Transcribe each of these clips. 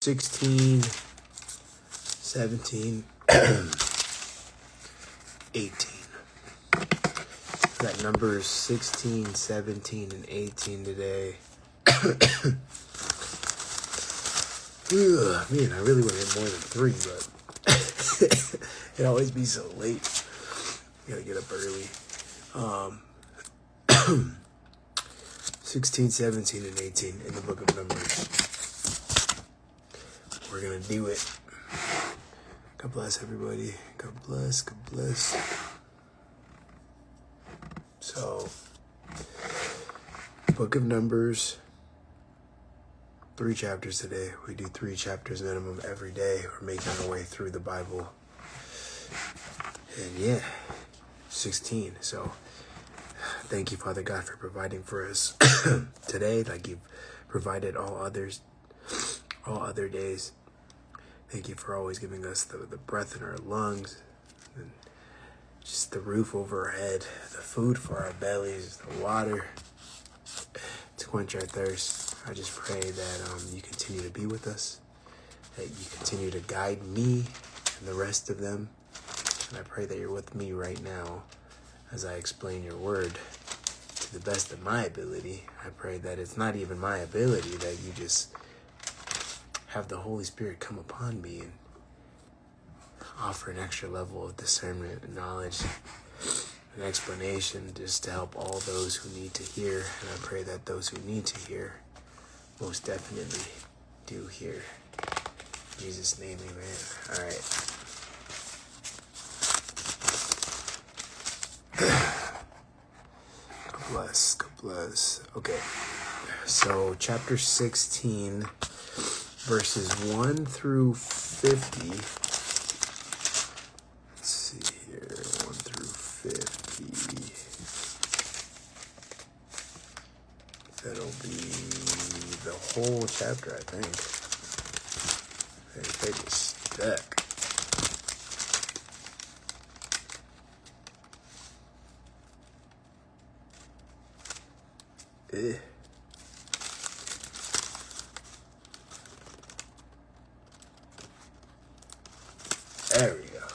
16, 17, 18. Got numbers 16, 17, and 18 today. Man, I really would have more than 3, but it always be so late. Gotta get up early. 16, 17, and 18 in the book of Numbers. We're gonna do it. God bless everybody. God bless. God bless. So, book of Numbers. 3 chapters today. We do 3 chapters minimum every day. We're making our way through the Bible. And yeah, 16. So, thank you, Father God, for providing for us today, like you've provided all other days. Thank you for always giving us the breath in our lungs, and just the roof over our head, the food for our bellies, the water to quench our thirst. I just pray that you continue to be with us, that you continue to guide me and the rest of them. And I pray that you're with me right now as I explain your word to the best of my ability. I pray that it's not even my ability, that you just have the Holy Spirit come upon me and offer an extra level of discernment and knowledge, an explanation, just to help all those who need to hear. And I pray that those who need to hear most definitely do hear. In Jesus' name, amen. All right. God bless. God bless. Okay. So, chapter 16, verses 1 through 50. Let's see here. 1 through 50. That'll be the whole chapter, I think. They just stuck. There we go.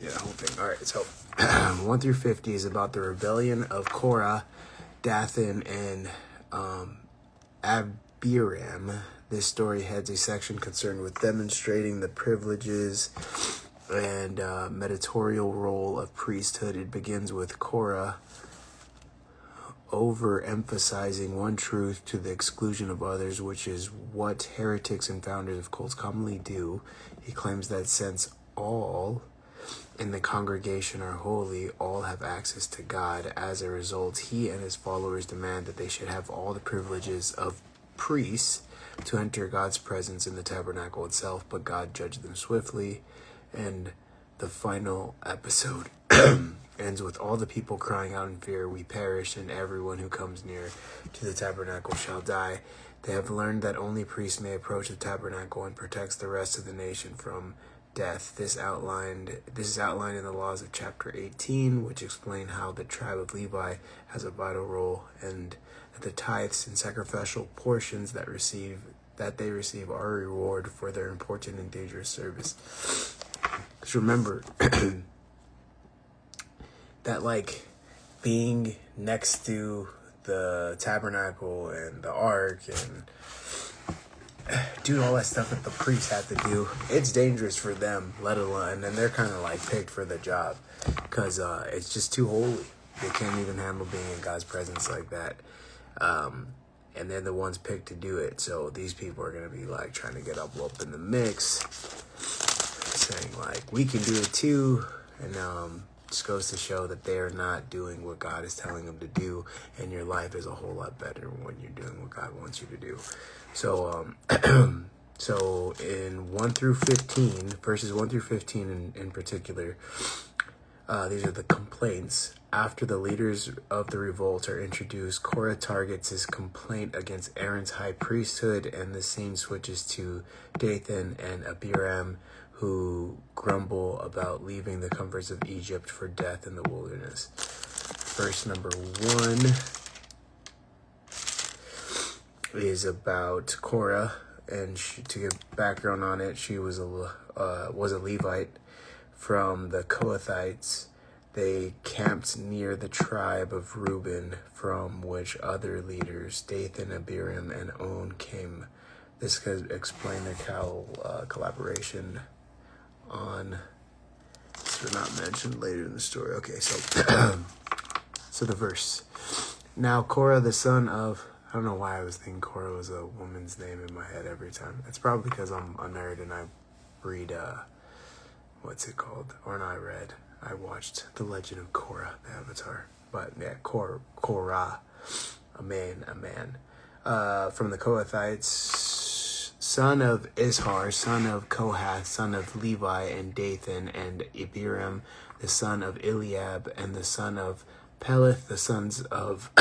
Yeah, the whole thing. All right, so 1 through 50 is about the rebellion of Korah, Dathan, and Abiram. This story heads a section concerned with demonstrating the privileges and mediatorial role of priesthood. It begins with Korah overemphasizing one truth to the exclusion of others, which is what heretics and founders of cults commonly do. He claims that since all in the congregation are holy, all have access to God. As a result, he and his followers demand that they should have all the privileges of priests to enter God's presence in the tabernacle itself, but God judged them swiftly. And the final episode ends with all the people crying out in fear, "We perish, and everyone who comes near to the tabernacle shall die." They have learned that only priests may approach the tabernacle and protects the rest of the nation from death. This is outlined in the laws of chapter 18, which explain how the tribe of Levi has a vital role, and that the tithes and sacrificial portions that they receive are a reward for their important and dangerous service. Because remember that, like, being next to the tabernacle and the ark and do all that stuff that the priests have to do, it's dangerous for them, let alone, and they're kind of like picked for the job because it's just too holy. They can't even handle being in God's presence like that. And they're the ones picked to do it. So these people are going to be like trying to get up in the mix, saying like, we can do it too. And just goes to show that they're not doing what God is telling them to do. And your life is a whole lot better when you're doing what God wants you to do. So, so in 1 through 15, verses 1 through 15 in particular, these are the complaints. After the leaders of the revolt are introduced, Korah targets his complaint against Aaron's high priesthood, and the scene switches to Dathan and Abiram, who grumble about leaving the comforts of Egypt for death in the wilderness. Verse number 1 is about Korah and to give background on it, she was a Levite from the Kohathites. They camped near the tribe of Reuben, from which other leaders, Dathan, Abiram, and On, came. This could explain their collaboration on. These were not mentioned later in the story. Okay, so so the verse. Now Korah, the son of, I don't know why I was thinking Korah was a woman's name in my head every time. It's probably because I'm a nerd and I read, what's it called? I watched The Legend of Korra, the Avatar. But yeah, Korah, a man. From the Kohathites, son of Ishar, son of Kohath, son of Levi, and Dathan, and Abiram, the son of Eliab, and the son of Peleth, the sons of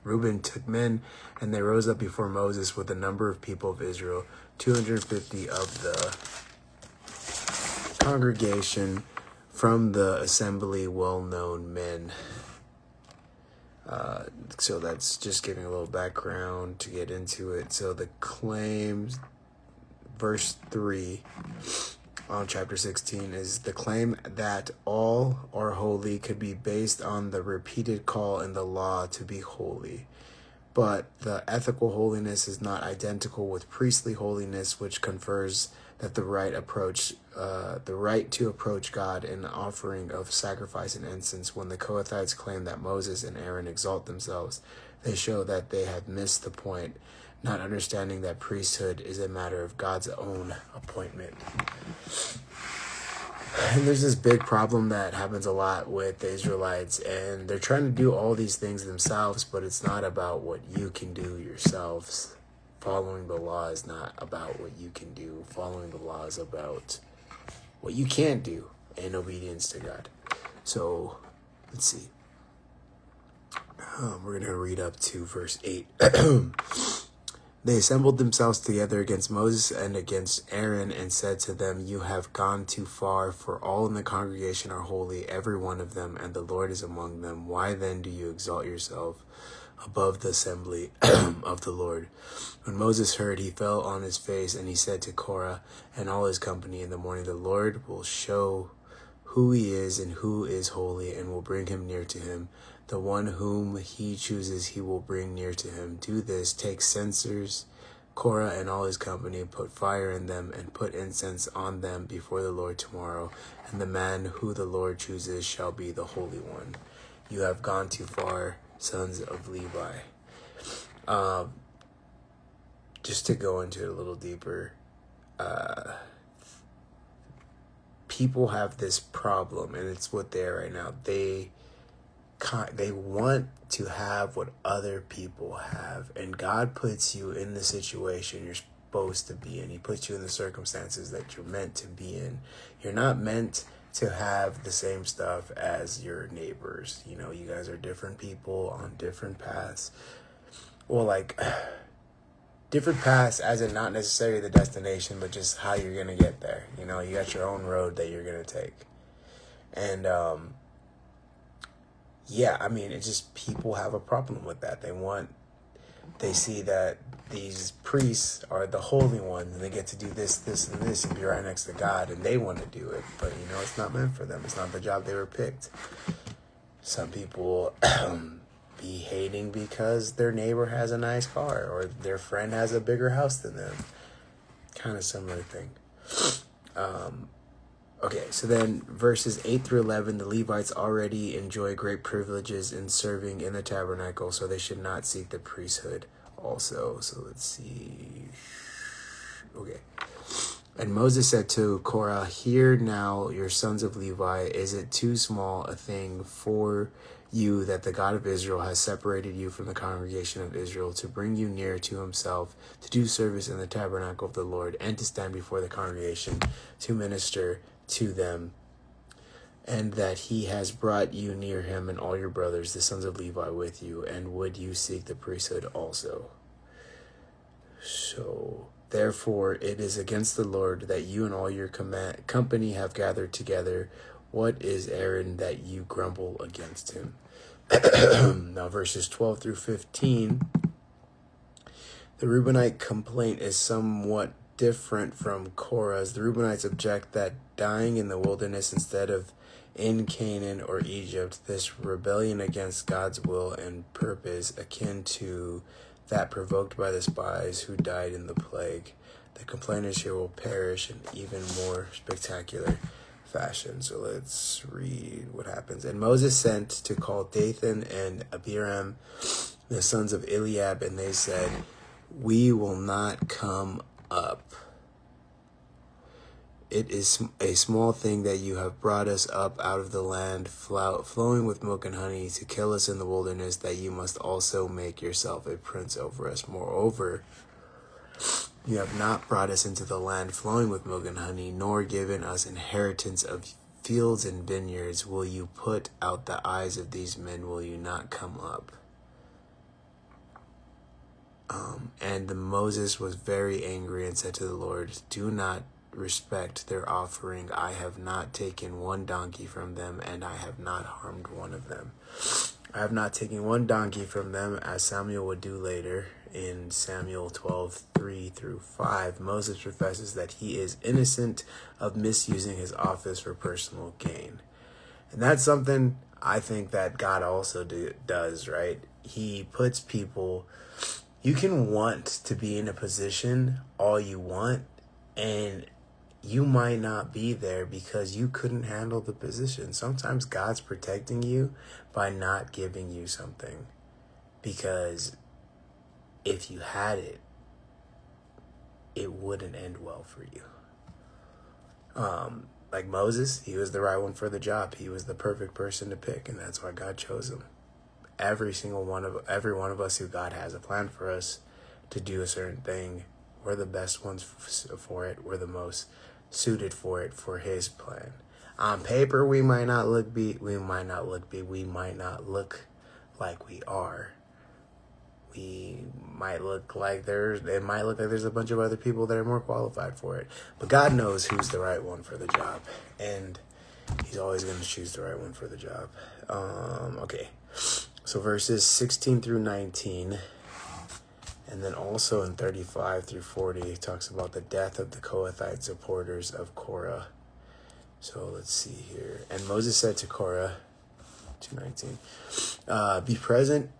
Reuben, took men, and they rose up before Moses with a number of people of Israel, 250 of the congregation, from the assembly, well-known men. So that's just giving a little background to get into it. So the claims, verse 3 on chapter 16, is the claim that all are holy could be based on the repeated call in the law to be holy. But the ethical holiness is not identical with priestly holiness, which confers that the right to approach God in the offering of sacrifice and incense. When the Kohathites claim that Moses and Aaron exalt themselves, they show that they have missed the point, not understanding that priesthood is a matter of God's own appointment. And there's this big problem that happens a lot with the Israelites, and they're trying to do all these things themselves, but it's not about what you can do yourselves. Following the law is not about what you can do. Following the law is about what you can't do in obedience to God. So, let's see. We're going to read up to verse 8. They assembled themselves together against Moses and against Aaron and said to them, "You have gone too far, for all in the congregation are holy, every one of them, and the Lord is among them. Why then do you exalt yourself above the assembly of the Lord?" When Moses heard, he fell on his face, and he said to Korah and all his company, "In the morning the Lord will show who he is and who is holy, and will bring him near to him. The one whom he chooses he will bring near to him. Do this, take censers, Korah and all his company, put fire in them, and put incense on them before the Lord tomorrow, and the man who the Lord chooses shall be the Holy One. You have gone too far, sons of Levi." Just to go into it a little deeper, people have this problem, and it's what they are right now. They want to have what other people have, and God puts you in the situation you're supposed to be in. He puts you in the circumstances that you're meant to be in. You're not meant to have the same stuff as your neighbors. You know, you guys are different people on different paths. Well, like, different paths as in not necessarily the destination, but just how you're going to get there. You know, you got your own road that you're going to take. And, yeah, I mean, it's just people have a problem with that. They see that these priests are the holy ones, and they get to do this, this, and this, and be right next to God, and they want to do it. But, you know, it's not meant for them. It's not the job they were picked. Some people be hating because their neighbor has a nice car, or their friend has a bigger house than them. Kind of similar thing. Okay, so then verses 8 through 11, the Levites already enjoy great privileges in serving in the tabernacle, so they should not seek the priesthood also. So let's see. Okay. And Moses said to Korah, "Hear now, your sons of Levi, is it too small a thing for you that the God of Israel has separated you from the congregation of Israel to bring you near to himself, to do service in the tabernacle of the Lord, and to stand before the congregation to minister to them, and that he has brought you near him and all your brothers, the sons of Levi, with you, and would you seek the priesthood also? So, therefore, it is against the Lord that you and all your company have gathered together. What is Aaron that you grumble against him?" Now, verses 12 through 15. The Reubenite complaint is somewhat different from Korah's. The Reubenites object that dying in the wilderness instead of in Canaan or Egypt, this rebellion against God's will and purpose, akin to that provoked by the spies who died in the plague. The complainers here will perish in even more spectacular fashion. So let's read what happens. And Moses sent to call Dathan and Abiram, the sons of Eliab, and they said, "We will not come up. It is a small thing that you have brought us up out of the land flowing with milk and honey to kill us in the wilderness, that you must also make yourself a prince over us. Moreover, you have not brought us into the land flowing with milk and honey, nor given us inheritance of fields and vineyards. Will you put out the eyes of these men? Will you not come up?" And Moses was very angry and said to the Lord, "Do not respect their offering. I have not taken one donkey from them, and I have not harmed one of them. I have not taken one donkey from them," as Samuel would do later in Samuel 12:3-5. Moses professes that he is innocent of misusing his office for personal gain. And that's something I think that God also does, right? He puts people... You can want to be in a position all you want, and you might not be there because you couldn't handle the position. Sometimes God's protecting you by not giving you something, because if you had it, it wouldn't end well for you. Like Moses, he was the right one for the job. He was the perfect person to pick, and that's why God chose him. Every one of us who God has a plan for us to do a certain thing, we're the best ones for it. We're the most suited for it, for his plan. On paper, we might not look like we are. We might look like there's a bunch of other people that are more qualified for it. But God knows who's the right one for the job, and he's always going to choose the right one for the job. Okay. So verses 16-19, and then also in 35-40, it talks about the death of the Kohathite supporters of Korah. So let's see here. And Moses said to Korah, 2:19, "Be present,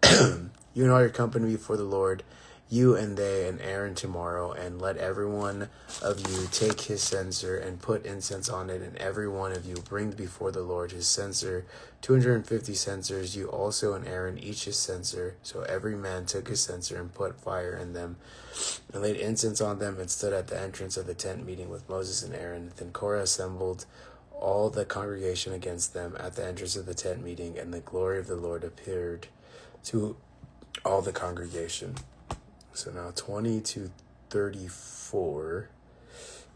you and all your company before the Lord, you and they and Aaron tomorrow, and let every one of you take his censer and put incense on it, and every one of you bring before the Lord his censer, 250 censers, you also and Aaron each his censer." So every man took his censer and put fire in them and laid incense on them and stood at the entrance of the tent meeting with Moses and Aaron. Then Korah assembled all the congregation against them at the entrance of the tent meeting, and the glory of the Lord appeared to all the congregation. So now 20-34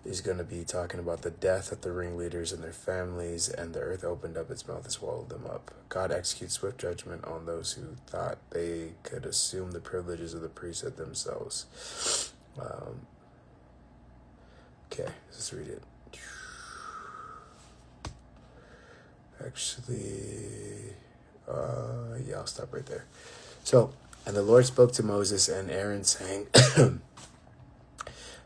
is going to be talking about the death of the ringleaders and their families, and the earth opened up its mouth and swallowed them up. God executes swift judgment on those who thought they could assume the privileges of the priesthood themselves. Okay, let's read it. Actually, I'll stop right there. So, and the Lord spoke to Moses and Aaron, saying,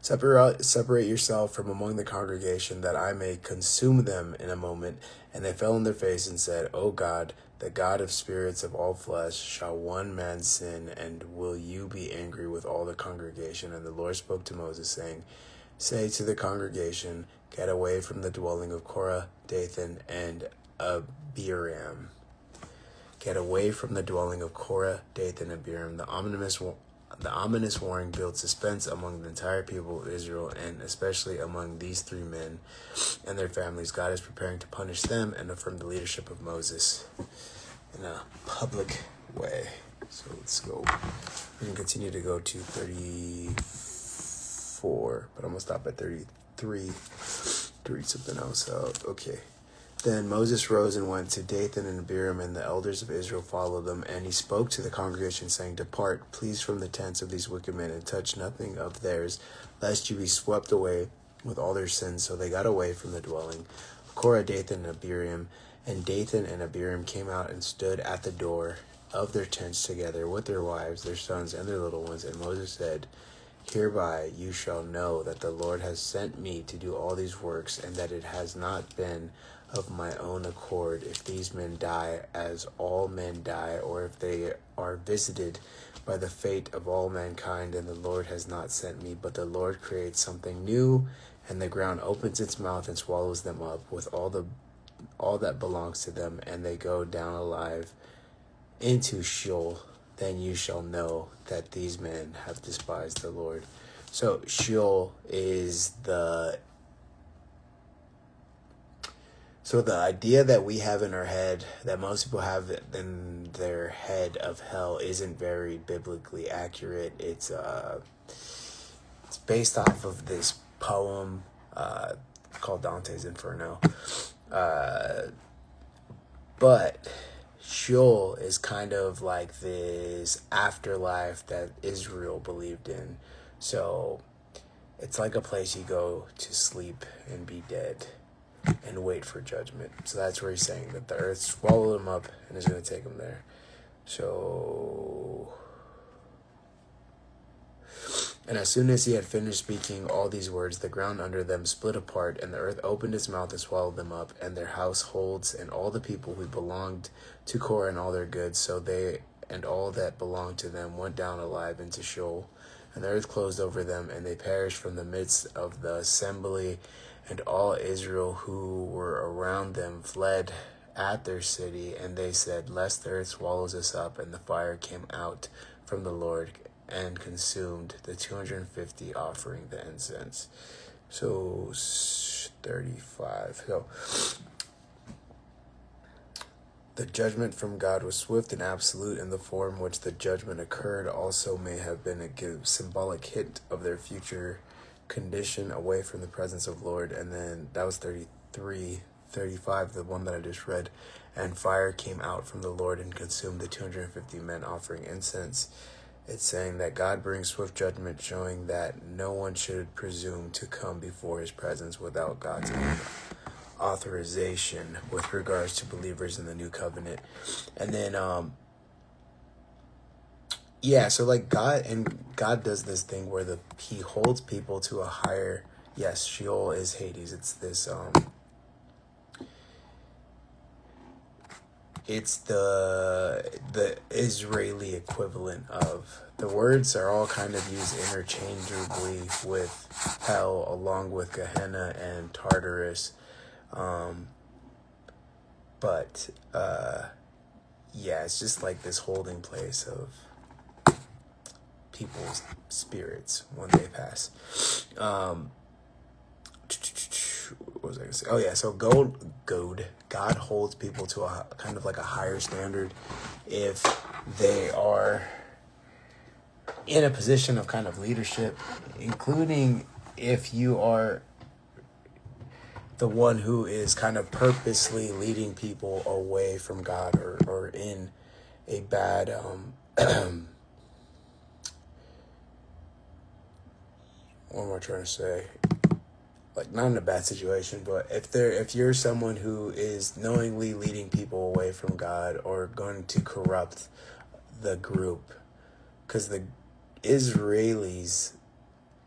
Separate yourself from among the congregation, that I may consume them in a moment. And they fell on their face and said, "O God, the God of spirits of all flesh, shall one man sin, and will you be angry with all the congregation?" And the Lord spoke to Moses, saying, "Say to the congregation, get away from the dwelling of Korah, Dathan, and Abiram." Get away from the dwelling of Korah, Dathan, and Abiram. The ominous warning built suspense among the entire people of Israel, and especially among these three men and their families. God is preparing to punish them and affirm the leadership of Moses in a public way. So let's go. We can continue to go to 34, but I'm going to stop at 33 to read something else out. Okay. Then Moses rose and went to Dathan and Abiram, and the elders of Israel followed them. And he spoke to the congregation, saying, "Depart, please, from the tents of these wicked men, and touch nothing of theirs, lest you be swept away with all their sins." So they got away from the dwelling of Korah, Dathan, and Abiram. And Dathan and Abiram came out and stood at the door of their tents together with their wives, their sons, and their little ones. And Moses said, hereby you shall know that the Lord has sent me to do all these works, and that it has not been of my own accord, if these men die as all men die, or if they are visited by the fate of all mankind, and the Lord has not sent me. But the Lord creates something new, and the ground opens its mouth and swallows them up with all that belongs to them, and they go down alive into Sheol. Then you shall know that these men have despised the Lord. So Sheol is the idea that we have in our head, that most people have in their head of hell, isn't very biblically accurate. It's based off of this poem called Dante's Inferno. But Sheol is kind of like this afterlife that Israel believed in. So it's like a place you go to sleep and be dead and wait for judgment. So that's where he's saying that the earth swallowed him up and is going to take him there. So, and as soon as he had finished speaking all these words, the ground under them split apart, and the earth opened its mouth and swallowed them up, and their households, and all the people who belonged to Korah and all their goods. So they and all that belonged to them went down alive into Sheol, and the earth closed over them, and they perished from the midst of the assembly. And all Israel who were around them fled at their city, and they said, lest the earth swallows us up. And the fire came out from the Lord and consumed the 250 offering the incense. So 35. So the judgment from God was swift and absolute, in the form which the judgment occurred also may have been a symbolic hint of their future condition away from the presence of Lord. And then that was 33. 35, the one that I just read. And fire came out from the Lord and consumed the 250 men offering incense. It's saying that God brings swift judgment, showing that no one should presume to come before his presence without God's authorization with regards to believers in the new covenant. And then so like God does this thing where he holds people to a higher, yes, Sheol is Hades. It's this it's the Israeli equivalent of, the words are all kind of used interchangeably with hell, along with Gehenna and Tartarus. It's just like this holding place of people's spirits when they pass. What was I gonna say? Oh yeah, so God holds people to a kind of like a higher standard if they are in a position of kind of leadership, including if you are the one who is kind of purposely leading people away from God, or in a bad what am I trying to say? Like, not in a bad situation, but if you're someone who is knowingly leading people away from God, or going to corrupt the group, because the Israelis,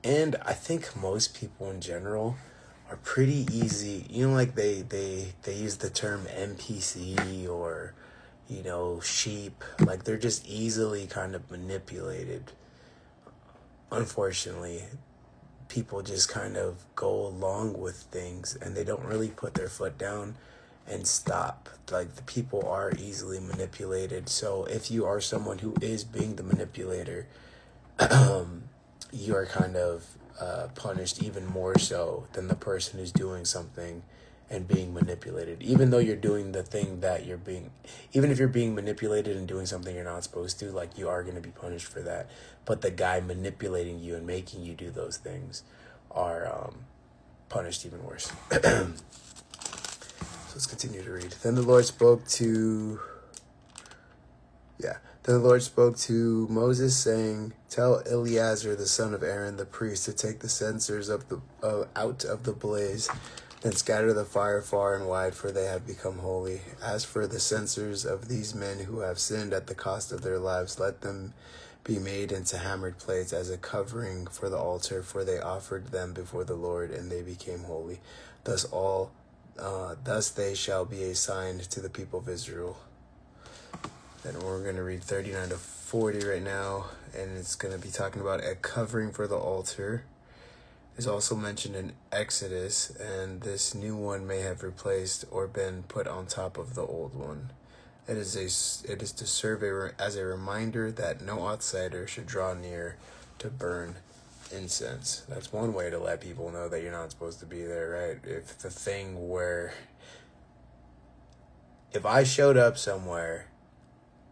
and I think most people in general, are pretty easy. Like they use the term NPC, or sheep. Like, they're just easily kind of manipulated. Unfortunately, people just kind of go along with things, and they don't really put their foot down and stop. Like, the people are easily manipulated. So if you are someone who is being the manipulator, you are kind of punished even more so than the person who's doing something and being manipulated. Even though you're doing the thing that even if you're being manipulated and doing something you're not supposed to, like, you are going to be punished for that. But the guy manipulating you and making you do those things are punished even worse. So let's continue to read. Then the Lord spoke to Moses, saying, tell Eleazar the son of Aaron the priest to take the censers out of the blaze Then scatter the fire far and wide, for they have become holy. As for the censers of these men who have sinned at the cost of their lives, let them be made into hammered plates as a covering for the altar, for they offered them before the Lord, and they became holy. Thus they shall be a sign to the people of Israel. Then we're going to read 39 to 40 right now, and it's going to be talking about a covering for the altar. Is also mentioned in Exodus, and this new one may have replaced or been put on top of the old one. It is to serve as a reminder that no outsider should draw near to burn incense. That's one way to let people know that you're not supposed to be there, right? If I showed up somewhere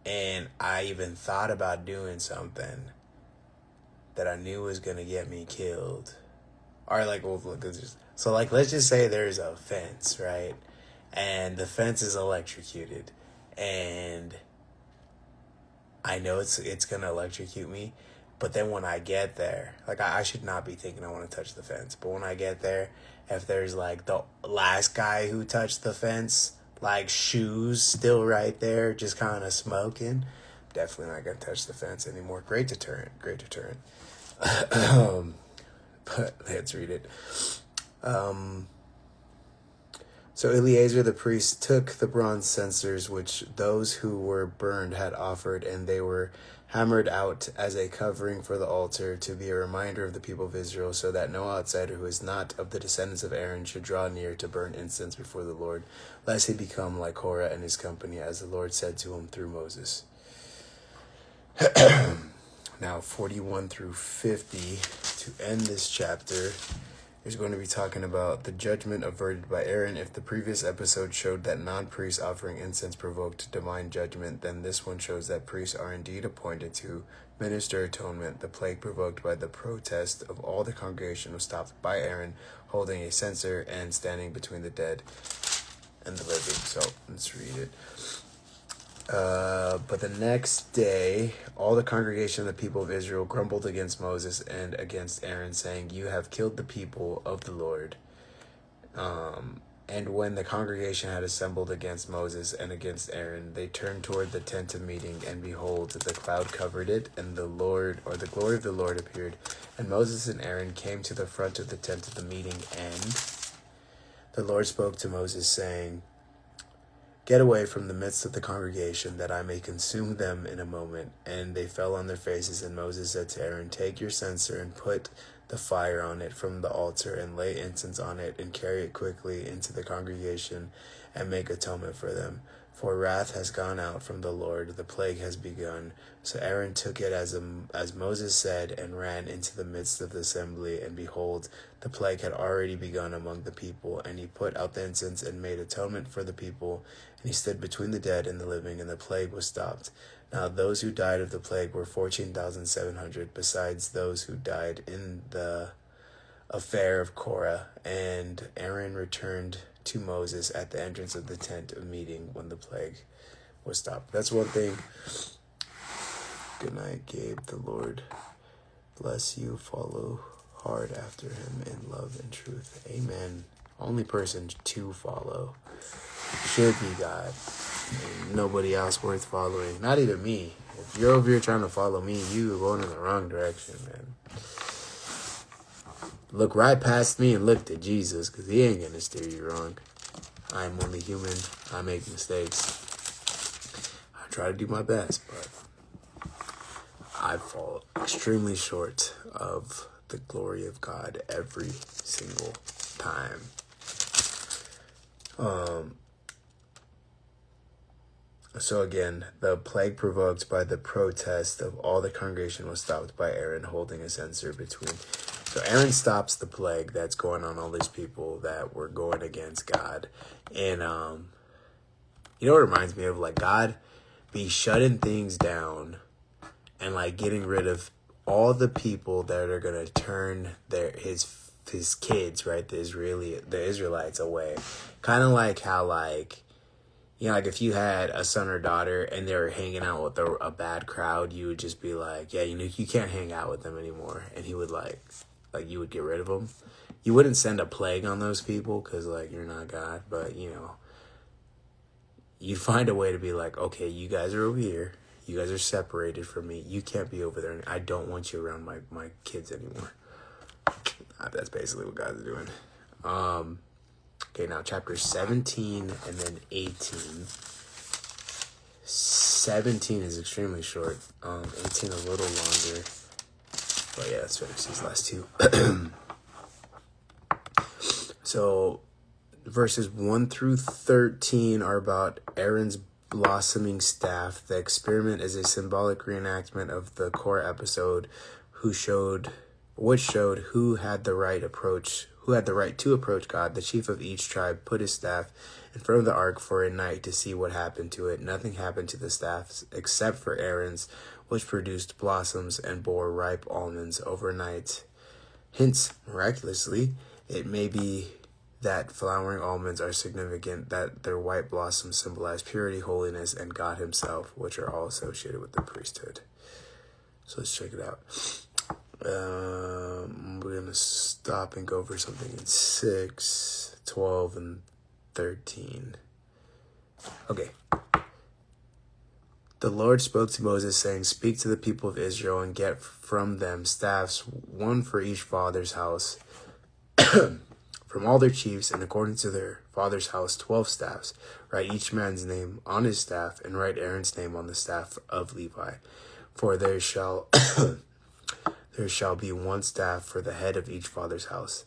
and I even thought about doing something that I knew was going to get me killed, or so let's just say there's a fence, right? And the fence is electrocuted, and I know it's gonna electrocute me. But then when I get there, I should not be thinking I want to touch the fence. But when I get there, if there's the last guy who touched the fence, shoes still right there, just kind of smoking, definitely not gonna touch the fence anymore. Great deterrent. But let's read it. So Eleazar the priest took the bronze censers which those who were burned had offered, and they were hammered out as a covering for the altar, to be a reminder of the people of Israel, so that no outsider who is not of the descendants of Aaron should draw near to burn incense before the Lord, lest he become like Korah and his company, as the Lord said to him through Moses. Now 41 through 50, to end this chapter, is going to be talking about the judgment averted by Aaron. If the previous episode showed that non-priests offering incense provoked divine judgment, then this one shows that priests are indeed appointed to minister atonement. The plague provoked by the protest of all the congregation was stopped by Aaron holding a censer and standing between the dead and the living. So let's read it. But the next day, all the congregation of the people of Israel grumbled against Moses and against Aaron, saying, "You have killed the people of the Lord." And when the congregation had assembled against Moses and against Aaron, they turned toward the tent of meeting, and behold, the cloud covered it, and the glory of the Lord appeared. And Moses and Aaron came to the front of the tent of the meeting, and the Lord spoke to Moses, saying, "Get away from the midst of the congregation, that I may consume them in a moment." And they fell on their faces, and Moses said to Aaron, "Take your censer and put the fire on it from the altar, and lay incense on it, and carry it quickly into the congregation, and make atonement for them. For wrath has gone out from the Lord, the plague has begun." So Aaron took it as Moses said, and ran into the midst of the assembly, and behold, the plague had already begun among the people. And he put out the incense and made atonement for the people, and he stood between the dead and the living, and the plague was stopped. Now those who died of the plague were 14,700, besides those who died in the affair of Korah. And Aaron returned to Moses at the entrance of the tent of meeting when the plague was stopped. That's one thing. Good night, Gabe. The Lord bless you. Follow hard after him in love and truth. Amen. Only person to follow should be God. Nobody else worth following. Not even me. If you're over here trying to follow me, you're going in the wrong direction, man. Look right past me and look at Jesus, because he ain't going to steer you wrong. I am only human. I make mistakes. I try to do my best, but I fall extremely short of the glory of God every single time. So again, the plague provoked by the protest of all the congregation was stopped by Aaron holding a censer between. So Aaron stops the plague that's going on all these people that were going against God. And, you know what it reminds me of? God be shutting things down and getting rid of all the people that are going to turn his kids, right? The Israelites away. Kind of like how if you had a son or daughter and they were hanging out with a bad crowd, you would just be like, yeah, you can't hang out with them anymore. And he would you would get rid of them. you wouldn't send a plague on those people because, like, you're not God. But, you find a way to be like, okay, you guys are over here. You guys are separated from me. You can't be over there. I don't want you around my kids anymore. That's basically what God's doing. Okay, now chapter 17 and then 18. 17 is extremely short. 18 a little longer. But yeah, let's finish these last two. So, verses 1 through 13 are about Aaron's blossoming staff. The experiment is a symbolic reenactment of the core episode, which showed who had the right to approach God. The chief of each tribe put his staff in front of the ark for a night to see what happened to it. Nothing happened to the staffs except for Aaron's, which produced blossoms and bore ripe almonds overnight. Hence, miraculously, it may be that flowering almonds are significant, that their white blossoms symbolize purity, holiness, and God himself, which are all associated with the priesthood. So let's check it out. We're going to stop and go over something in 6, 12, and 13. Okay. The Lord spoke to Moses, saying, "Speak to the people of Israel and get from them staffs, one for each father's house, from all their chiefs, and according to their father's house, 12 staffs. Write each man's name on his staff, and write Aaron's name on the staff of Levi. For there shall be one staff for the head of each father's house.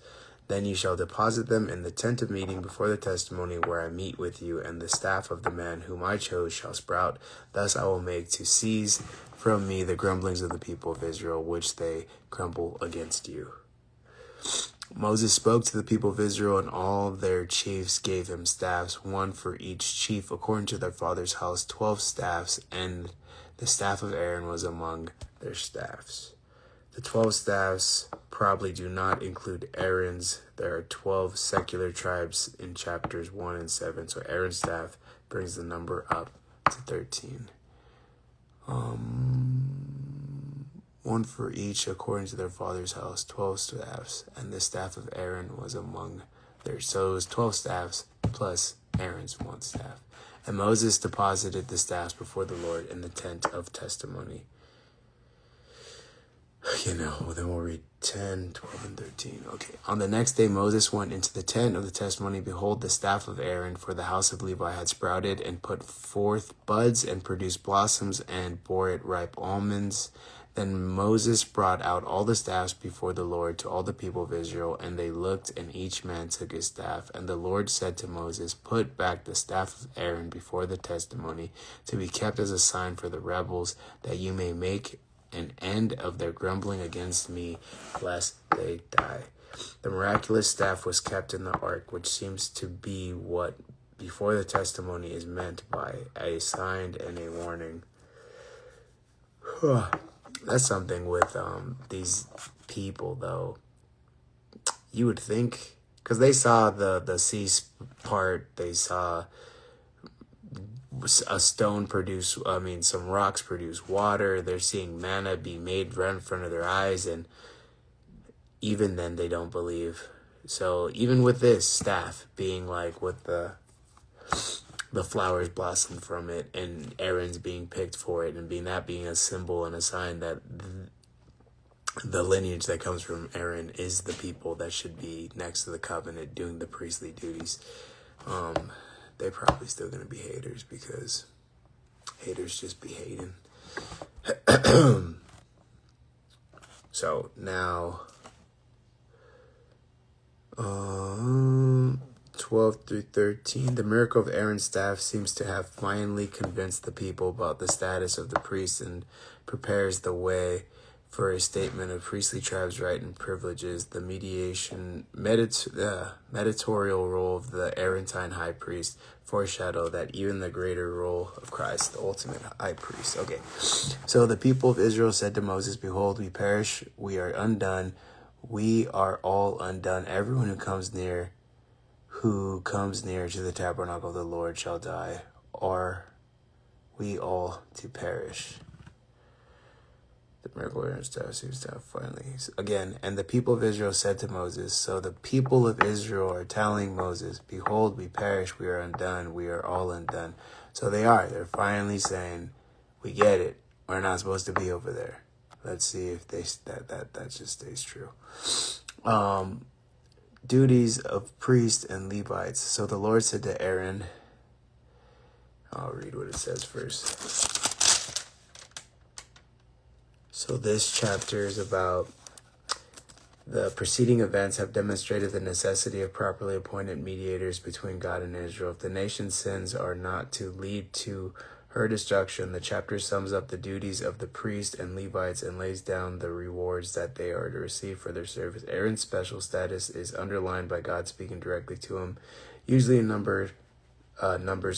Then you shall deposit them in the tent of meeting before the testimony where I meet with you, and the staff of the man whom I chose shall sprout. Thus I will make to cease from me the grumblings of the people of Israel, which they grumble against you." Moses spoke to the people of Israel, and all their chiefs gave him staffs, one for each chief according to their father's house, 12 staffs, and the staff of Aaron was among their staffs. The 12 staffs probably do not include Aaron's. There are 12 secular tribes in chapters 1 and 7, so Aaron's staff brings the number up to 13. One for each according to their father's house, 12 staffs, and the staff of Aaron was among theirs. So it was 12 staffs plus Aaron's one staff. And Moses deposited the staffs before the Lord in the tent of testimony. Then we'll read 10, 12, and 13. Okay. On the next day, Moses went into the tent of the testimony. Behold, the staff of Aaron for the house of Levi had sprouted and put forth buds and produced blossoms and bore it ripe almonds. Then Moses brought out all the staffs before the Lord to all the people of Israel, and they looked, and each man took his staff. And the Lord said to Moses, "Put back the staff of Aaron before the testimony, to be kept as a sign for the rebels, that you may make an end of their grumbling against me, lest they die." The miraculous staff was kept in the ark, which seems to be what before the testimony is meant by a sign and a warning. That's something with these people, though. You would think, because they saw the sea part, they saw a stone some rocks produce water. They're seeing manna be made right in front of their eyes, and even then they don't believe. So even with this staff being like with the flowers blossom from it, and Aaron's being picked for it, and being a symbol and a sign that the lineage that comes from Aaron is the people that should be next to the covenant doing the priestly duties, they're probably still going to be haters, because haters just be hating. So now 12 through 13. The miracle of Aaron's staff seems to have finally convinced the people about the status of the priest, and prepares the way for a statement of priestly tribes' right and privileges. The mediatorial role of the Aaronian high priest foreshadow that even the greater role of Christ, the ultimate high priest. Okay, so the people of Israel said to Moses, "Behold, we perish, we are undone, we are all undone. Everyone who comes near to the tabernacle of the Lord shall die. Are we all to perish?" The miracle Aaron's staff, whose staff finally. Again, and the people of Israel said to Moses, so the people of Israel are telling Moses, behold, we perish, we are undone, we are all undone. So they are. They're finally saying, we get it. We're not supposed to be over there. Let's see if that just stays true. Duties of priests and Levites. So the Lord said to Aaron, I'll read what it says first. So this chapter is about the preceding events have demonstrated the necessity of properly appointed mediators between God and Israel. If the nation's sins are not to lead to her destruction, the chapter sums up the duties of the priests and Levites and lays down the rewards that they are to receive for their service. Aaron's special status is underlined by God speaking directly to him. Usually in Numbers,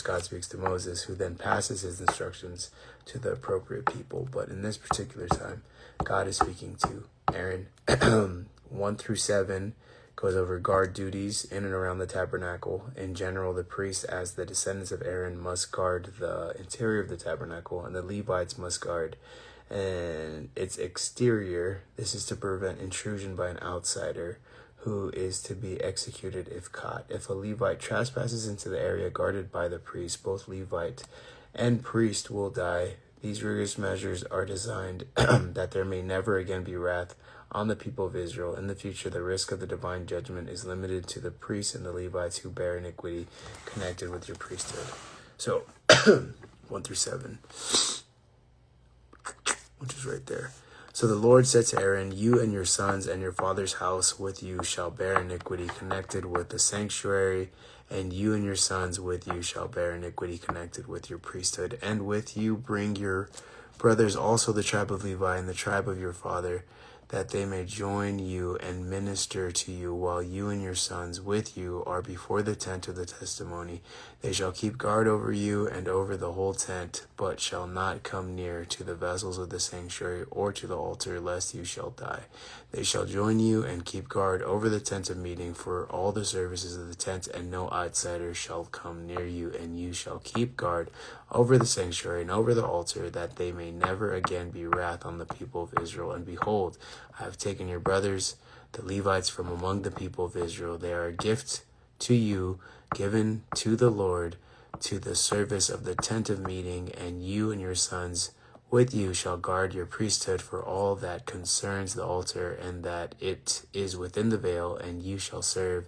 God speaks to Moses, who then passes his instructions to the appropriate people. But in this particular time, God is speaking to Aaron. 1-7 goes over guard duties in and around the tabernacle. In general, the priests, as the descendants of Aaron, must guard the interior of the tabernacle, and the Levites must guard and its exterior. This is to prevent intrusion by an outsider who is to be executed if caught. If a Levite trespasses into the area guarded by the priest, both Levite and priest will die. These rigorous measures are designed that there may never again be wrath on the people of Israel. In the future, the risk of the divine judgment is limited to the priests and the Levites who bear iniquity connected with your priesthood. So, 1-7, which is right there. So the Lord said to Aaron, you and your sons and your father's house with you shall bear iniquity connected with the sanctuary, and you and your sons with you shall bear iniquity connected with your priesthood. And with you bring your brothers also the tribe of Levi and the tribe of your father, that they may join you and minister to you while you and your sons with you are before the tent of the testimony. They shall keep guard over you and over the whole tent, but shall not come near to the vessels of the sanctuary or to the altar, lest you shall die. They shall join you and keep guard over the tent of meeting for all the services of the tent, and no outsider shall come near you, and you shall keep guard over the sanctuary and over the altar, that they may never again be wrath on the people of Israel. And behold, I have taken your brothers, the Levites, from among the people of Israel. They are a gift to you, given to the Lord, to the service of the tent of meeting, and you and your sons with you shall guard your priesthood for all that concerns the altar, and that it is within the veil, and you shall serve.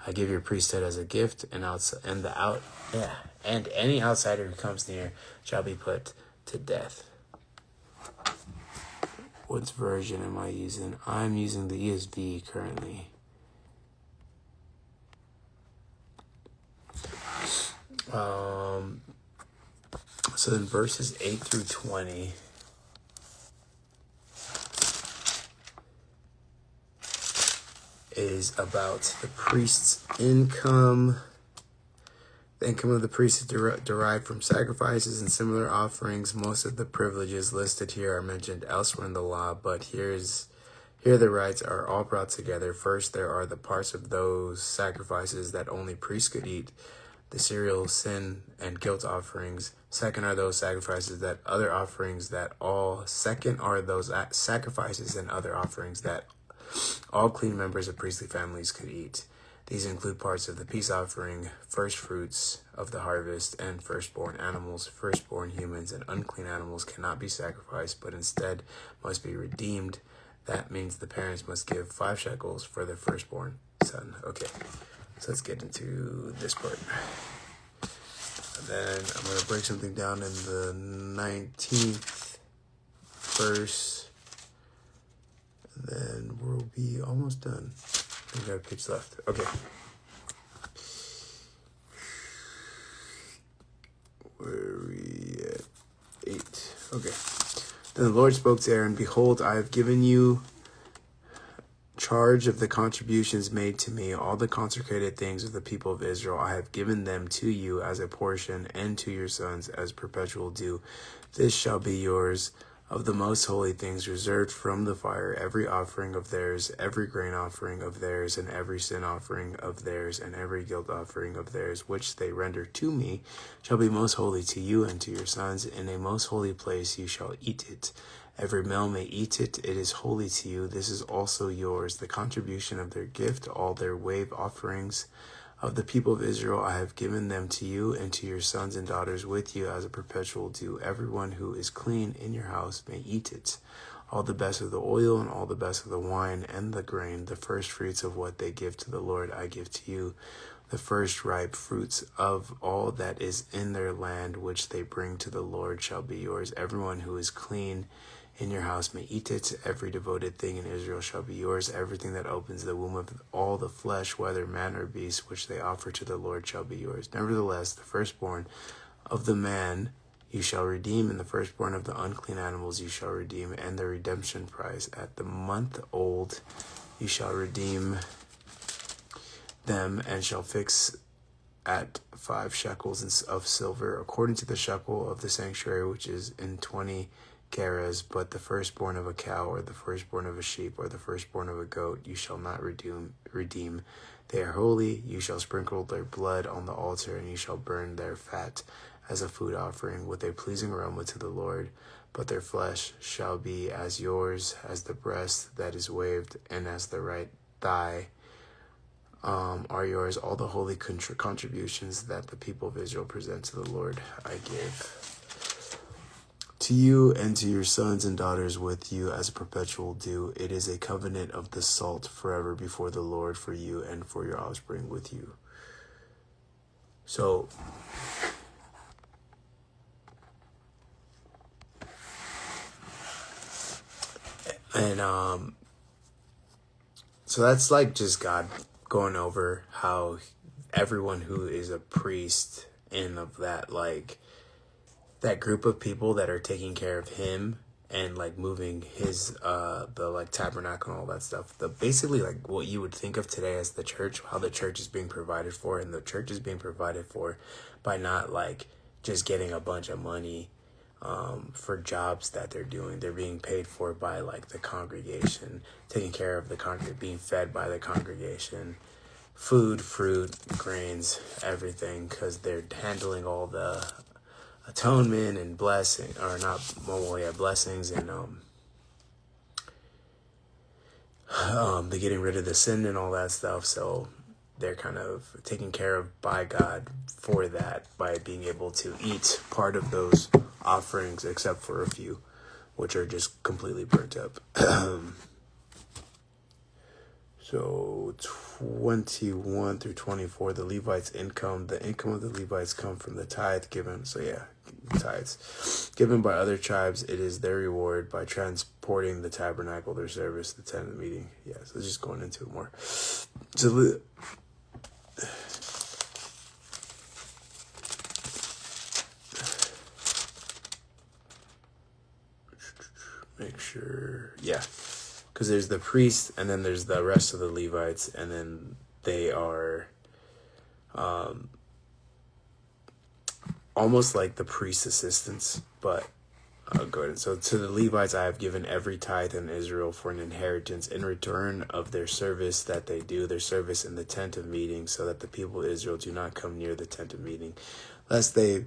I give your priesthood as a gift, and any outsider who comes near shall be put to death. What version am I using? I'm using the ESV currently. So in verses 8-20, is about the priest's income. The income of the priest is derived from sacrifices and similar offerings. Most of the privileges listed here are mentioned elsewhere in the law, but here the rights are all brought together. First, there are the parts of those sacrifices that only priests could eat, the cereal, sin, and guilt offerings. Second are those sacrifices that other offerings that all. Second are those sacrifices and other offerings that all clean members of priestly families could eat. These include parts of the peace offering, first fruits of the harvest, and firstborn animals. Firstborn humans and unclean animals cannot be sacrificed, but instead must be redeemed. That means the parents must give 5 shekels for their firstborn son. Okay, so let's get into this part. And then I'm going to break something down in the 19th verse. And then we'll be almost done. We got a page left. Okay. Where are we at? 8. Okay. Then the Lord spoke to Aaron, behold, I have given you charge of the contributions made to me, all the consecrated things of the people of Israel. I have given them to you as a portion, and to your sons as perpetual due. This shall be yours. Of the most holy things reserved from the fire, every offering of theirs, every grain offering of theirs, and every sin offering of theirs, and every guilt offering of theirs, which they render to me, shall be most holy to you and to your sons. In a most holy place you shall eat it. Every male may eat it. It is holy to you. This is also yours, the contribution of their gift, all their wave offerings of the people of Israel. I have given them to you and to your sons and daughters with you as a perpetual due. Everyone who is clean in your house may eat it. All the best of the oil and all the best of the wine and the grain, the first fruits of what they give to the Lord, I give to you. The first ripe fruits of all that is in their land, which they bring to the Lord, shall be yours. Everyone who is clean in your house may eat it. Every devoted thing in Israel shall be yours. Everything that opens the womb of all the flesh, whether man or beast, which they offer to the Lord, shall be yours. Nevertheless, the firstborn of the man you shall redeem, and the firstborn of the unclean animals you shall redeem, and the redemption price at the month old you shall redeem them, and shall fix at 5 shekels of silver, according to the shekel of the sanctuary, which is in 20 gerahs. But the firstborn of a cow, or the firstborn of a sheep, or the firstborn of a goat, you shall not redeem. They are holy. You shall sprinkle their blood on the altar, and you shall burn their fat as a food offering with a pleasing aroma to the Lord. But their flesh shall be as yours, as the breast that is waved, and as the right thigh are yours. All the holy contributions that the people of Israel present to the Lord, I give to you and to your sons and daughters with you as a perpetual due. It is a covenant of the salt forever before the Lord, for you and for your offspring with you. So so that's like just God going over how everyone who is a priest and of that, like, that group of people that are taking care of him and like moving his the like tabernacle and all that stuff, the basically like what you would think of today as the church, how the church is being provided for. And the church is being provided for by not like just getting a bunch of money for jobs that they're doing. They're being paid for by like the congregation, taking care of the congregation, being fed by the congregation, food, fruit, grains, everything, because they're handling all the atonement and blessing, or not, well, yeah, blessings, and they're getting rid of the sin and all that stuff. So they're kind of taken care of by God for that, by being able to eat part of those offerings, except for a few, which are just completely burnt up. So 21 through 24, the Levites' income. The income of the Levites come from the tithe given. So yeah, tithes given by other tribes. It is their reward by transporting the tabernacle, their service, the tent of the meeting. Yeah, so just going into it more. So make sure, yeah, because there's the priest and then there's the rest of the Levites, and then they are almost like the priest's assistants. But I'll go ahead. So to the Levites I have given every tithe in Israel for an inheritance in return of their service that they do, their service in the tent of meeting, so that the people of Israel do not come near the tent of meeting, lest they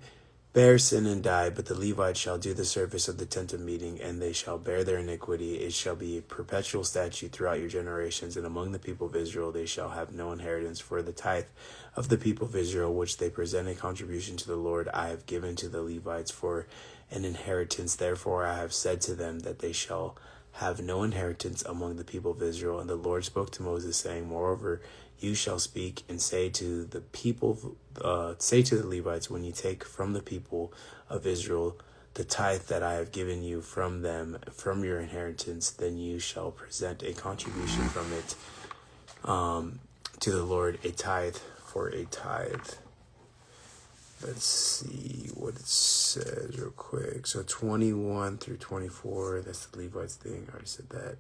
bear sin and die. But the Levites shall do the service of the tent of meeting, and they shall bear their iniquity. It shall be a perpetual statute throughout your generations, and among the people of Israel they shall have no inheritance. For the tithe of the people of Israel, which they present a contribution to the Lord, I have given to the Levites for an inheritance. Therefore I have said to them that they shall have no inheritance among the people of Israel. And the Lord spoke to Moses, saying, moreover, you shall speak and say to the people, say to the Levites, when you take from the people of Israel the tithe that I have given you from them, from your inheritance, then you shall present a contribution from it to the Lord, a tithe for a tithe. Let's see what it says real quick. So 21 through 24, that's the Levites thing. I already said that.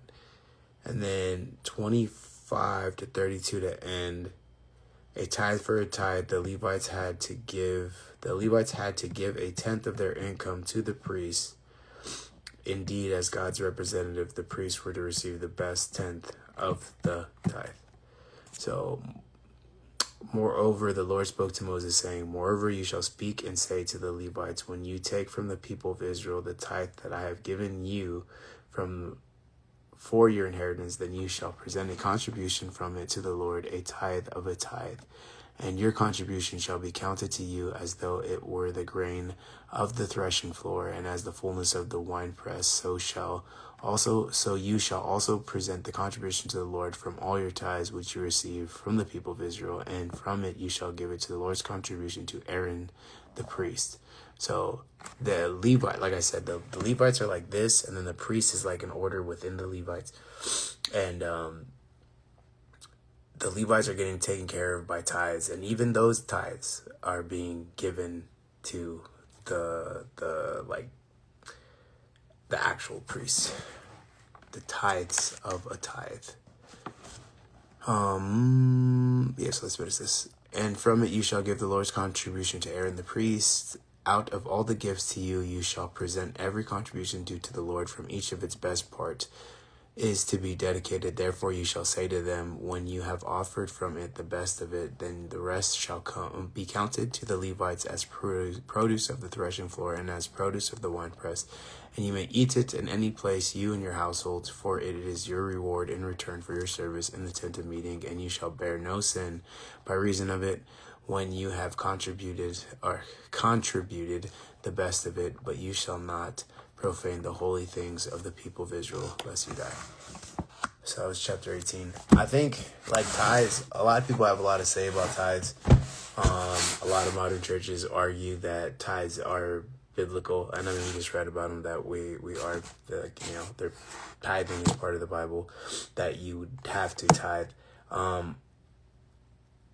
And then 25 to 32 to end. A tithe for a tithe. The Levites had to give a tenth of their income to the priests. Indeed, as God's representative, the priests were to receive the best tenth of the tithe. So Moreover, the Lord spoke to Moses, saying, Moreover, you shall speak and say to the Levites, when you take from the people of Israel the tithe that I have given you for your inheritance, then you shall present a contribution from it to the Lord, a tithe of a tithe. And your contribution shall be counted to you as though it were the grain of the threshing floor, and as the fullness of the winepress. So you shall also present the contribution to the Lord from all your tithes which you receive from the people of Israel, and from it you shall give it to the Lord's contribution to Aaron the priest. So the Levite, like I said, the Levites are like this, and then the priest is like an order within the Levites. And the Levites are getting taken care of by tithes, and even those tithes are being given to the actual priests. The tithes of a tithe. Yes, let's finish this. And from it you shall give the Lord's contribution to Aaron the priest. Out of all the gifts to you, you shall present every contribution due to the Lord from each of its best part is to be dedicated. Therefore you shall say to them, when you have offered from it the best of it, then the rest shall be counted to the Levites as produce of the threshing floor and as produce of the winepress. And you may eat it in any place, you and your households, for it is your reward in return for your service in the tent of meeting, and you shall bear no sin by reason of it when you have contributed the best of it, but you shall not profane the holy things of the people of Israel, lest you die. So that was chapter 18. I think, like tithes, a lot of people have a lot to say about tithes. A lot of modern churches argue that tithes are biblical. I know we just read about them, that we are, they're tithing is part of the Bible, that you would have to tithe.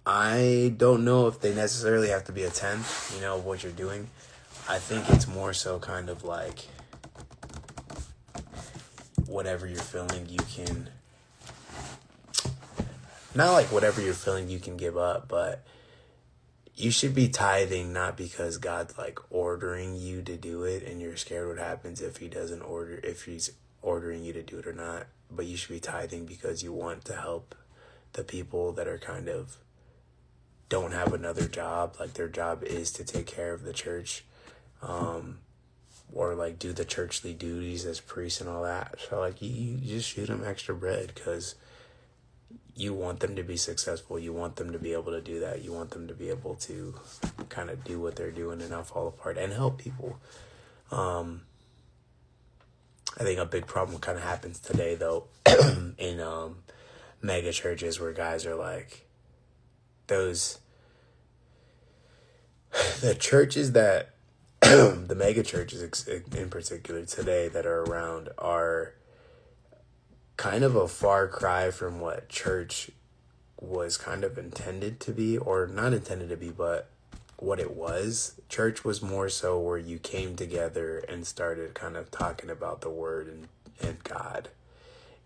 I don't know if they necessarily have to be a tenth, of what you're doing. I think it's more so kind of like whatever you're feeling, you can, not like whatever you're feeling you can give up, but you should be tithing not because God's like ordering you to do it and you're scared what happens if he's ordering you to do it or not, but you should be tithing because you want to help the people that are kind of don't have another job, like their job is to take care of the church, or like do the churchly duties as priests and all that. So like you just shoot them extra bread because you want them to be successful. You want them to be able to do that. You want them to be able to kind of do what they're doing and not fall apart and help people. I think a big problem kind of happens today though in mega churches where guys are like, the churches that the mega churches in particular today that are around are kind of a far cry from what church was kind of intended to be, or not intended to be, but what it was. Church was more so where you came together and started kind of talking about the word and God.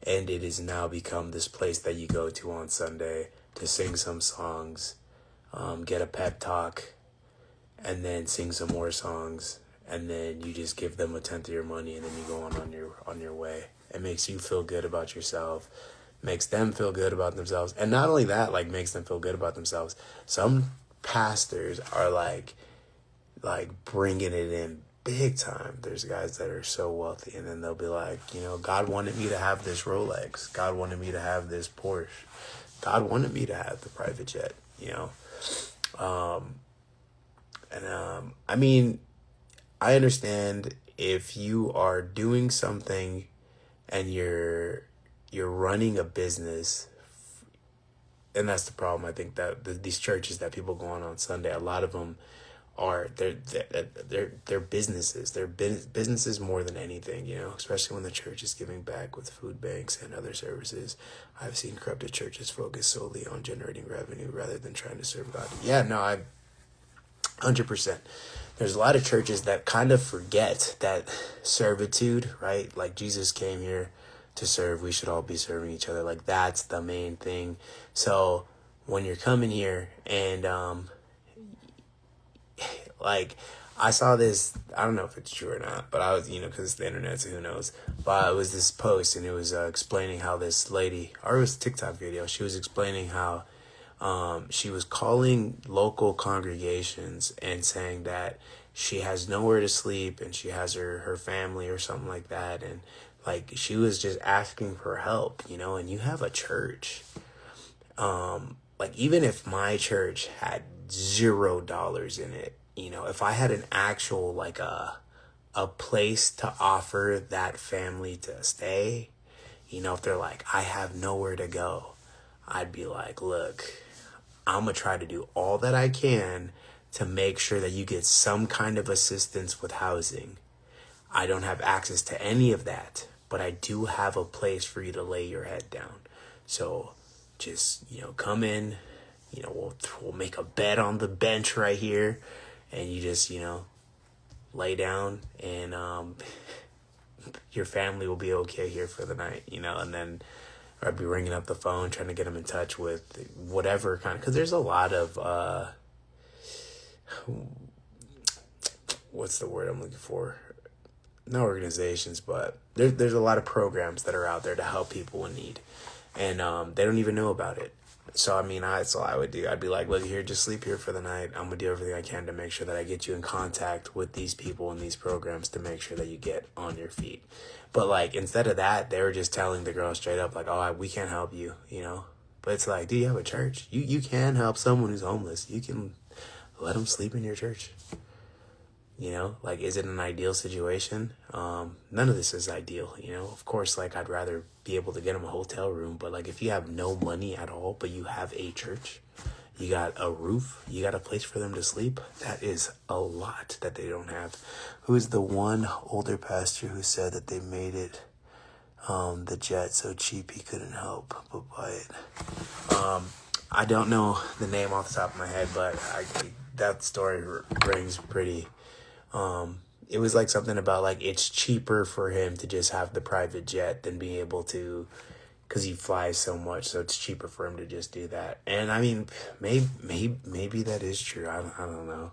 And it has now become this place that you go to on Sunday to sing some songs, get a pep talk, and then sing some more songs, and then you just give them a tenth of your money, and then you go on your way. It makes you feel good about yourself, makes them feel good about themselves, and not only that, like makes them feel good about themselves. Some pastors are like bringing it in big time. There's guys that are so wealthy, and then they'll be like, God wanted me to have this Rolex. God wanted me to have this Porsche. God wanted me to have the private jet, I mean, I understand if you are doing something and you're running a business, and that's the problem. I think that these churches that people go on Sunday, a lot of them are they're businesses. They're businesses more than anything, especially when the church is giving back with food banks and other services. I've seen corrupted churches focus solely on generating revenue rather than trying to serve God. Yeah, no, 100%. There's a lot of churches that kind of forget that servitude, right? Like Jesus came here to serve. We should all be serving each other. Like that's the main thing. So when you're coming here and like I saw this, I don't know if it's true or not, but I was, because it's the internet, so who knows. But it was this post, and it was explaining how this lady, or it was a TikTok video, she was explaining how She was calling local congregations and saying that she has nowhere to sleep and she has her family or something like that. And like, she was just asking for help, and you have a church. Like, even if my church had $0 in it, if I had an actual, like a place to offer that family to stay, if they're like, I have nowhere to go, I'd be like, look, I'm going to try to do all that I can to make sure that you get some kind of assistance with housing. I don't have access to any of that, but I do have a place for you to lay your head down. So just, come in, we'll make a bed on the bench right here, and you just, lay down, and your family will be okay here for the night, and then I'd be ringing up the phone trying to get them in touch with whatever kind of, because there's a lot of what's the word I'm looking for? Not organizations, but there's a lot of programs that are out there to help people in need, and they don't even know about it. So, that's all I would do. I'd be like, look here, just sleep here for the night. I'm going to do everything I can to make sure that I get you in contact with these people and these programs to make sure that you get on your feet. But, like, instead of that, they were just telling the girl straight up, like, we can't help you, But it's like, do you have a church? You can help someone who's homeless. You can let them sleep in your church. Like, is it an ideal situation? None of this is ideal, Of course, like, I'd rather be able to get them a hotel room, but, like, if you have no money at all, but you have a church, you got a roof, you got a place for them to sleep, that is a lot that they don't have. Who is the one older pastor who said that they made it, the jet so cheap he couldn't help but buy it? I don't know the name off the top of my head, but that story rings pretty. It was like something about like it's cheaper for him to just have the private jet than be able to, because he flies so much, so it's cheaper for him to just do that. And maybe that is true. I don't know,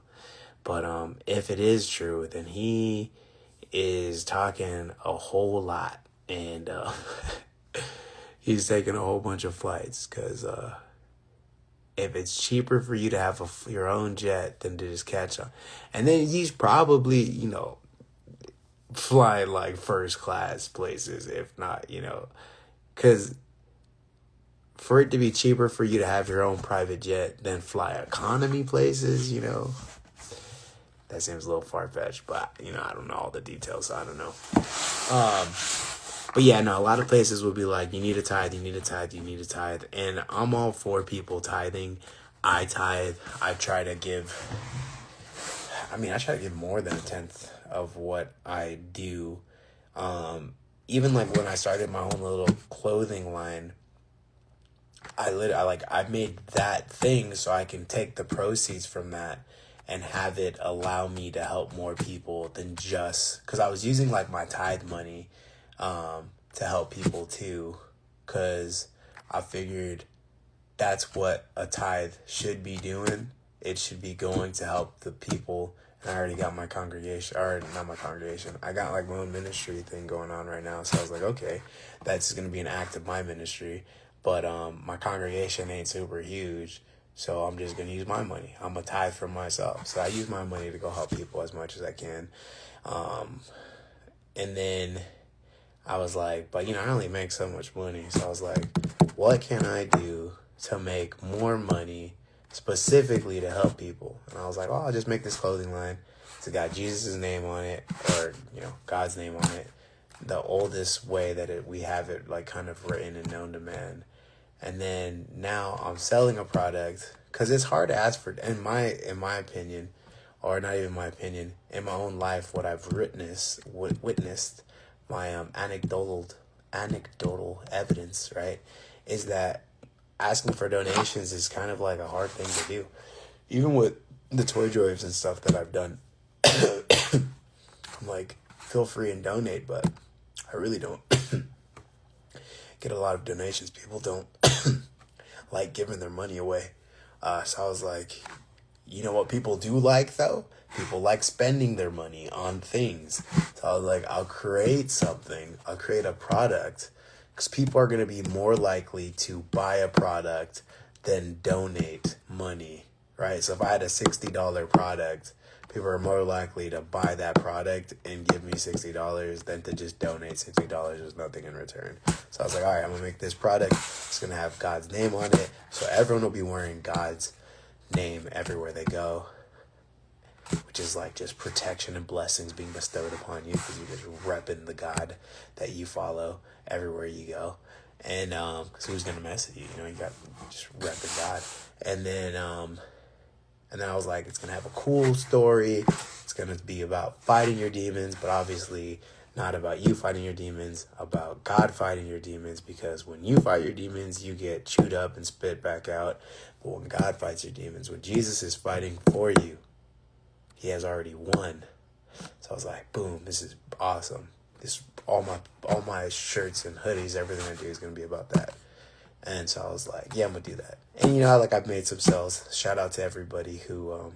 but if it is true, then he is talking a whole lot, and he's taking a whole bunch of flights, because if it's cheaper for you to have your own jet than to just catch on. And then he's probably, flying like first class places, if not, because for it to be cheaper for you to have your own private jet than fly economy places, that seems a little far-fetched, but, I don't know all the details, so I don't know. But yeah, no, a lot of places would be like, you need a tithe, you need a tithe, you need a tithe. And I'm all for people tithing. I tithe. I try to give more than a tenth of what I do. Even like when I started my own little clothing line, I made that thing so I can take the proceeds from that and have it allow me to help more people than just, because I was using like my tithe money to help people too, because I figured that's what a tithe should be doing. It should be going to help the people. And I already got my congregation, or not my congregation, I got like my own ministry thing going on right now. So I was like, okay, that's going to be an act of my ministry. But my congregation ain't super huge, so I'm just going to use my money. I'm a tithe for myself. So I use my money to go help people as much as I can. And then I was like, but, I only make so much money. So I was like, what can I do to make more money specifically to help people? And I was like, I'll just make this clothing line. It's got Jesus' name on it, or, God's name on it. The oldest way that we have it, like, kind of written and known to man. And then now I'm selling a product, because it's hard to ask for, in my opinion, or not even my opinion, in my own life, what I've witnessed, my anecdotal evidence, right, is that asking for donations is kind of like a hard thing to do. Even with the toy drives and stuff that I've done, I'm like, feel free and donate, but I really don't get a lot of donations. People don't like giving their money away. So I was like, you know what people do like, though? People like spending their money on things. So I was like, I'll create something. I'll create a product, because people are going to be more likely to buy a product than donate money, right? So if I had a $60 product, people are more likely to buy that product and give me $60 than to just donate $60 with nothing in return. So I was like, all right, I'm gonna make this product. It's gonna have God's name on it, so everyone will be wearing God's name everywhere they go, which is like just protection and blessings being bestowed upon you because you're just repping the God that you follow everywhere you go. And because who's gonna mess with you? You know, you got just repping God. And then I was like, it's gonna have a cool story. It's gonna be about fighting your demons, but obviously not about you fighting your demons, about God fighting your demons, because when you fight your demons, you get chewed up and spit back out. But when God fights your demons, when Jesus is fighting for you, he has already won. So I was like, boom, this is awesome. This all my shirts and hoodies, everything I do is gonna be about that. And so I was like, yeah, I'm gonna do that. And you know, like I've made some sales. Shout out to everybody who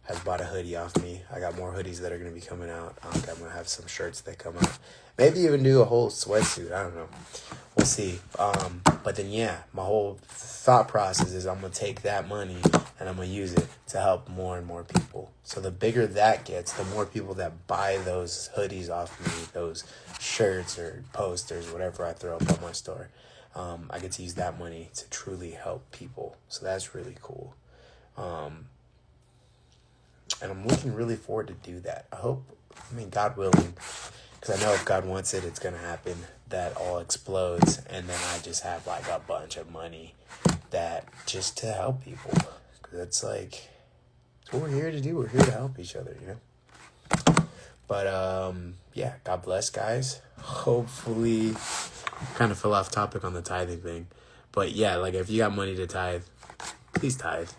has bought a hoodie off me. I got more hoodies that are gonna be coming out. I'm gonna have some shirts that come out. Maybe even do a whole sweatsuit. I don't know. We'll see. But then yeah, my whole thought process is I'm gonna take that money and I'm gonna use it to help more and more people. So the bigger that gets, the more people that buy those hoodies off me, those shirts or posters, whatever I throw up on my store. I get to use that money to truly help people. So that's really cool. And I'm looking really forward to do that. God willing, because I know if God wants it, it's going to happen, that all explodes. And then I just have like a bunch of money that just to help people. Because it's like, it's what we're here to do. We're here to help each other, you know? But yeah, God bless, guys. Hopefully, kind of fell off topic on the tithing thing. But yeah, like if you got money to tithe, please tithe.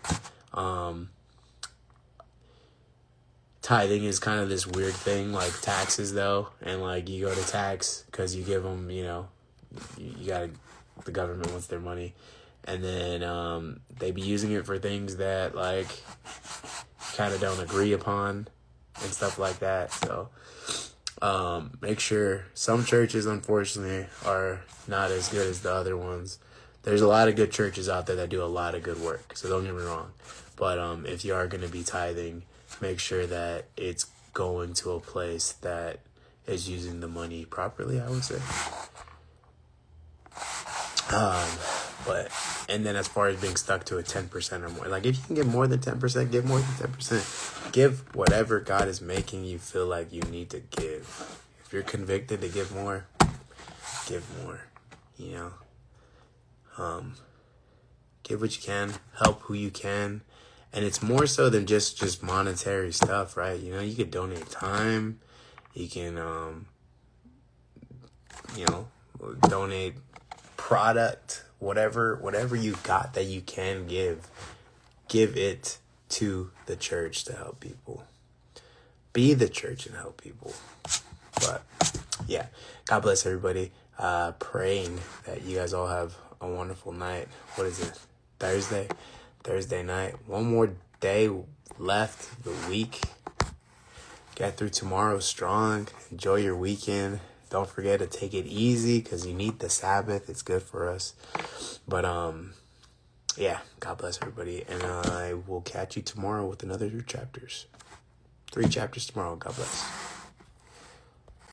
Tithing is kind of this weird thing, like taxes though. And like you go to tax because you give them, you know, the government wants their money. And then they be using it for things that like kind of don't agree upon and stuff like that. So make sure. Some churches, unfortunately, are not as good as the other ones. There's a lot of good churches out there that do a lot of good work, so don't get me wrong. But if you are going to be tithing, make sure that it's going to a place that is using the money properly, I would say. And then as far as being stuck to a 10% or more, like if you can give more than 10%, give more than 10%. Give whatever God is making you feel like you need to give. If you're convicted to give more, you know. Give what you can, help who you can. And it's more so than just monetary stuff, right? You know, you could donate time. You can, donate product, whatever you got that you can give it to the church to help people. Be the church and help people. But yeah, God bless everybody. Praying that you guys all have a wonderful night. What is it? Thursday night. One more day left, the week. Get through tomorrow strong. Enjoy your weekend. Don't forget to take it easy because you need the Sabbath. It's good for us. But yeah, God bless everybody. And I will catch you tomorrow with another 2 chapters. 3 chapters tomorrow. God bless.